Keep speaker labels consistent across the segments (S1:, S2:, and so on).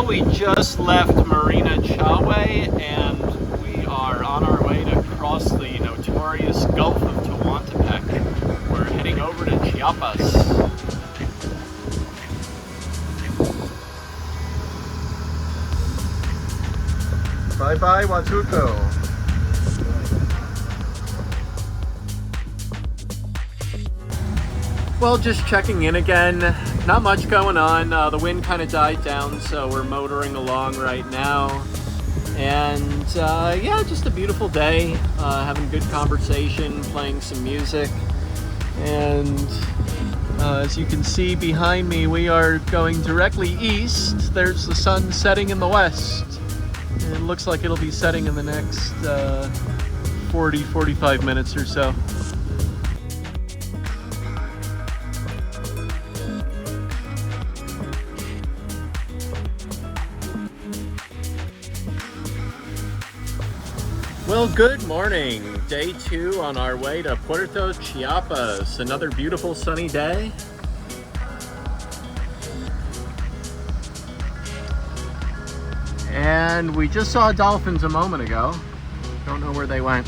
S1: Well, we just left Marina Chiapas and we are on our way to cross the notorious Gulf of Tehuantepec. We're heading over to Chiapas.
S2: Bye-bye, Huatulco.
S1: Well, just checking in again. Not much going on. The wind kind of died down, so we're motoring along right now. And yeah, just a beautiful day. Having good conversation, playing some music. And as you can see behind me, we are going directly east. There's the sun setting in the west. It looks like it'll be setting in the next 40-45 minutes or so. Well, good morning. Day 2 on our way to Puerto Chiapas. Another beautiful sunny day. And we just saw dolphins a moment ago. Don't know where they went.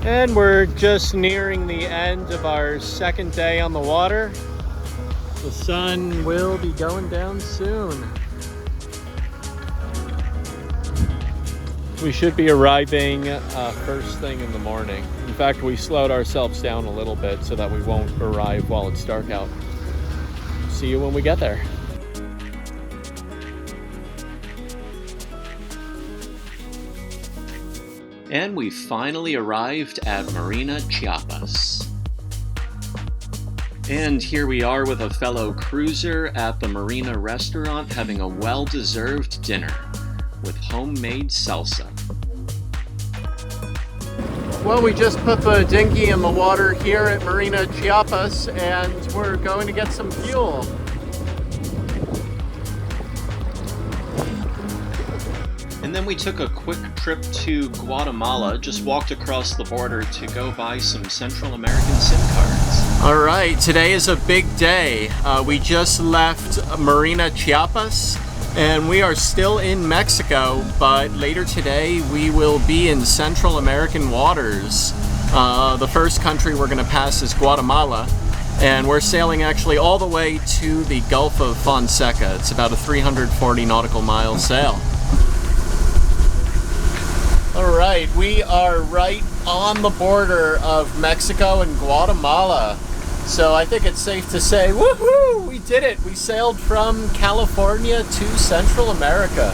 S1: And we're just nearing the end of our second day on the water. The sun will be going down soon. We should be arriving first thing in the morning. In fact, we slowed ourselves down a little bit so that we won't arrive while it's dark out. See you when we get there. And we finally arrived at Marina Chiapas. And here we are with a fellow cruiser at the Marina restaurant having a well-deserved dinner with homemade salsa. Well, we just put the dinghy in the water here at Marina Chiapas and we're going to get some fuel. And then we took a quick trip to Guatemala, just walked across the border to go buy some Central American SIM cards. All right, today is a big day. We just left Marina Chiapas and we are still in Mexico, but later today we will be in Central American waters. The first country we're gonna pass is Guatemala, and we're sailing actually all the way to the Gulf of Fonseca. It's about a 340 nautical mile sail. All right, we are right on the border of Mexico and Guatemala. So I think it's safe to say, woohoo, we did it. We sailed from California to Central America.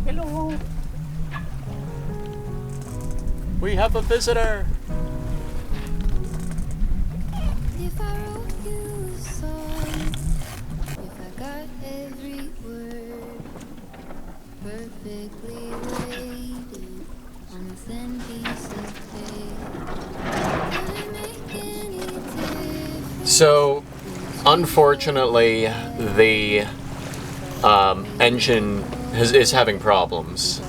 S1: Hello. We have a visitor. So, unfortunately, the engine is having problems.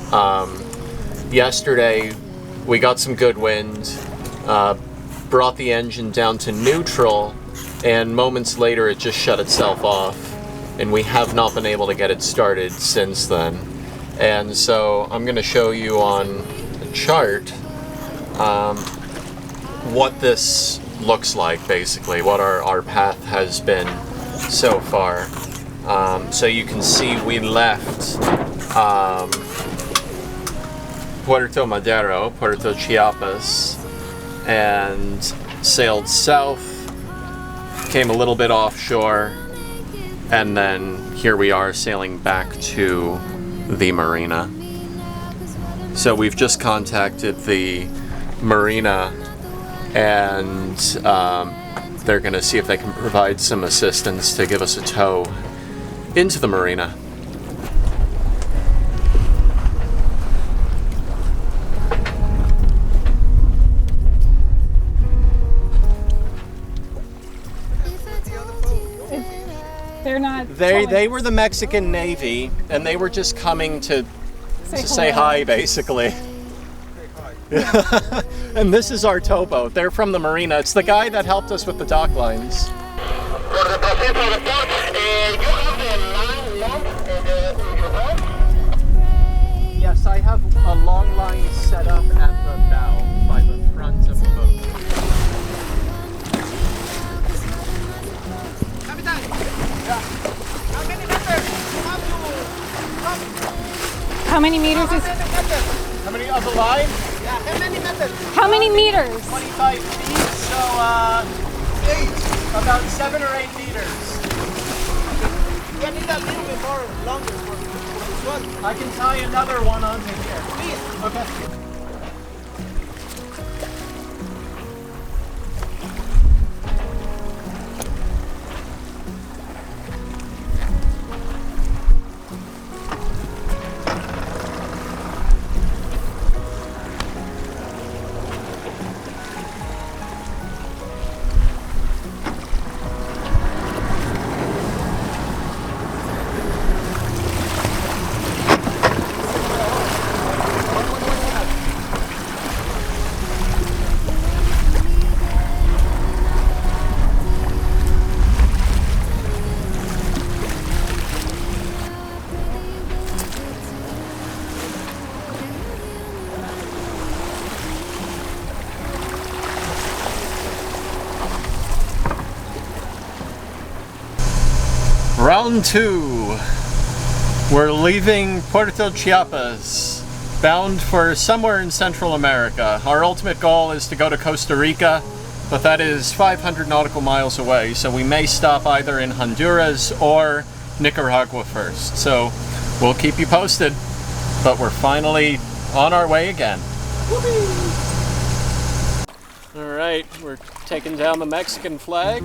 S1: Yesterday, we got some good wind, brought the engine down to neutral, and moments later it just shut itself off, and we have not been able to get it started since then. And so I'm going to show you on a chart what this looks like, basically, what our path has been so far. So you can see we left Puerto Madero, Puerto Chiapas, and sailed south, came a little bit offshore, and then here we are sailing back to the marina. So we've just contacted the marina and they're going to see if they can provide some assistance to give us a tow into the marina.
S3: not.
S1: They were the Mexican Navy, and they were just coming to say hi, basically. And this is our towboat. They're from the marina. It's the guy that helped us with the dock lines. Yes, I have a long line set up at the bow by the front of the boat.
S3: How many meters is?
S1: How many of the line?
S3: How many meters?
S1: 25 feet, so about 7 or 8 meters.
S4: You need a little bit more longer for this one.
S1: I can tie another one onto here.
S4: Please.
S1: Okay. Round 2. We're leaving Puerto Chiapas, bound for somewhere in Central America. Our ultimate goal is to go to Costa Rica, but that is 500 nautical miles away, so we may stop either in Honduras or Nicaragua first. So we'll keep you posted, but we're finally on our way again. All right, we're taking down the Mexican flag.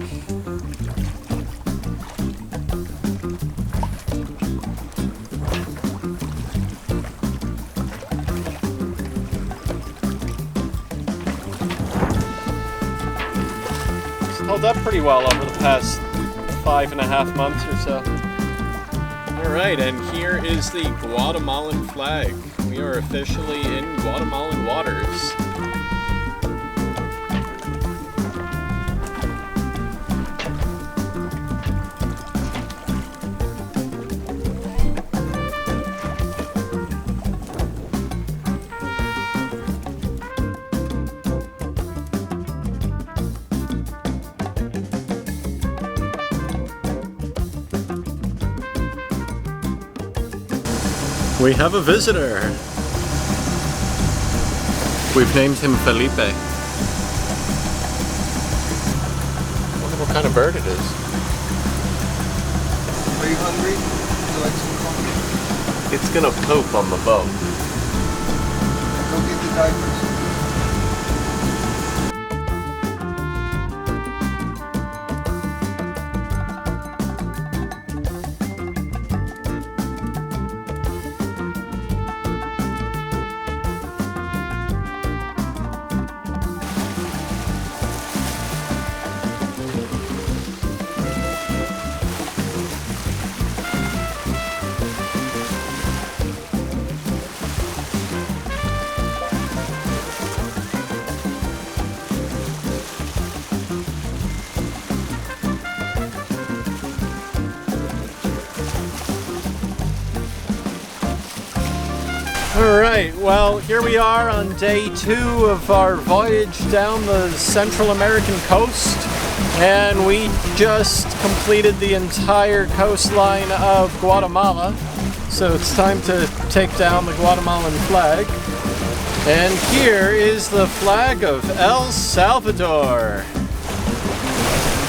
S1: Held up pretty well over the past 5.5 months or so. Alright, and here is the Guatemalan flag. We are officially in Guatemalan waters. We have a visitor. We've named him Felipe. I wonder what kind of bird it is.
S2: Are you hungry? Would you like some coffee?
S1: It's gonna poop on the boat.
S2: Go get the diapers.
S1: Alright, well, here we are on day 2 of our voyage down the Central American coast, and we just completed the entire coastline of Guatemala, so it's time to take down the Guatemalan flag. And here is the flag of El Salvador.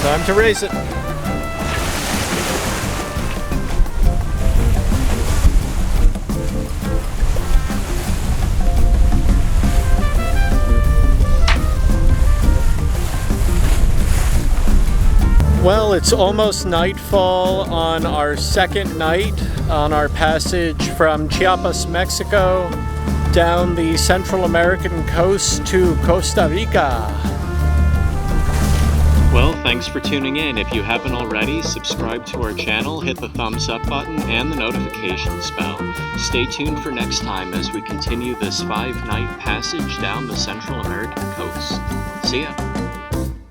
S1: Time to raise it. Well, it's almost nightfall on our second night on our passage from Chiapas, Mexico, down the Central American coast to Costa Rica. Well, thanks for tuning in. If you haven't already, subscribe to our channel, hit the thumbs up button, and the notifications bell. Stay tuned for next time as we continue this 5-night passage down the Central American coast. See ya!